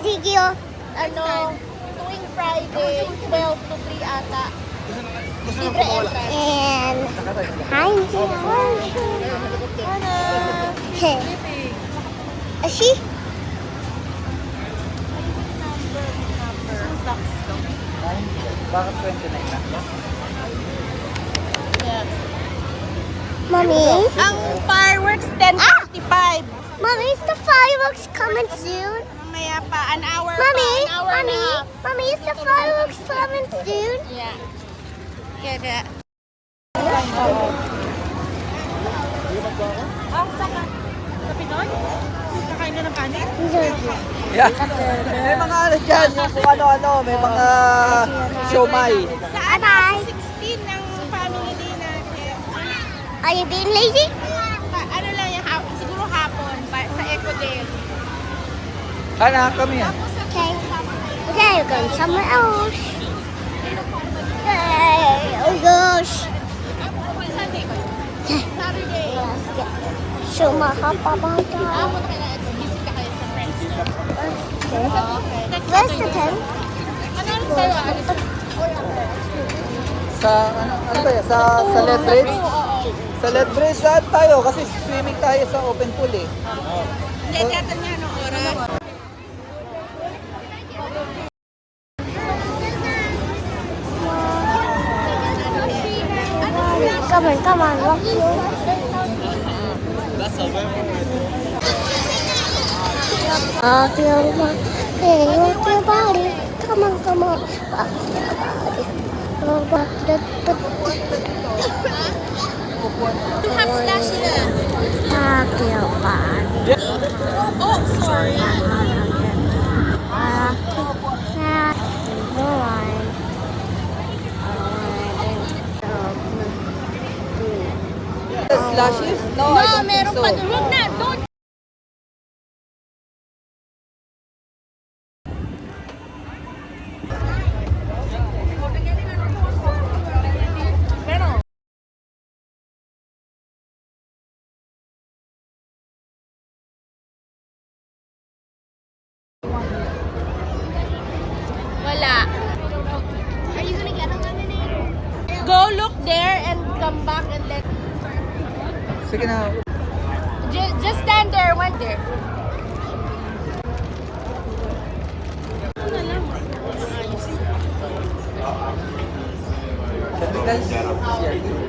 Ezekiel. Tuwing Friday, 12 to 3 ata. Libre entrance. And Heinz. Okay. Is she? Bakit 29 na? Yeah. Mommy? Ang fireworks, 10:45. Mommy, is the fireworks coming soon? Mamaya pa, an hour Mommy? pa, an hour and a Mommy? half. Mommy, is the fireworks coming soon? Yeah. Kaya, sa Pinoy? Kakain ka ng kanin? Yeah. May mga ano dyan, yung kung ano-ano, may mga siomay. Sa ano, sa 16 ng family din natin. Are you being lazy? Ano lang yung hapon, siguro hapon, sa Eco Day. Kana kami yan. Okay. Okay, we're going somewhere else. Hey, oh gosh. Sunday ba? Okay. Saturday. So, mahapabata. Hapon ka na ito, busy ka kayo sa friends. Okay. Where's the tent? Ano tayo alis? Sa, ano ba yan? Sa Let Bridge? Sa Let Bridge saan tayo? Kasi swimming tayo sa open pool eh. Hindi, tiyatan niya anong oras. Come on, walk you. Rock your body, rock your body. Come on, rock your body. Rock Half slash sila. your body. Oh, sorry. Slashes? No, I No, don't think meron so. pa doon. Huwag na, don't. Wala. Are you gonna get a lemonade? Go look there and come back and let. Sige na. Just stand there, one there. Because,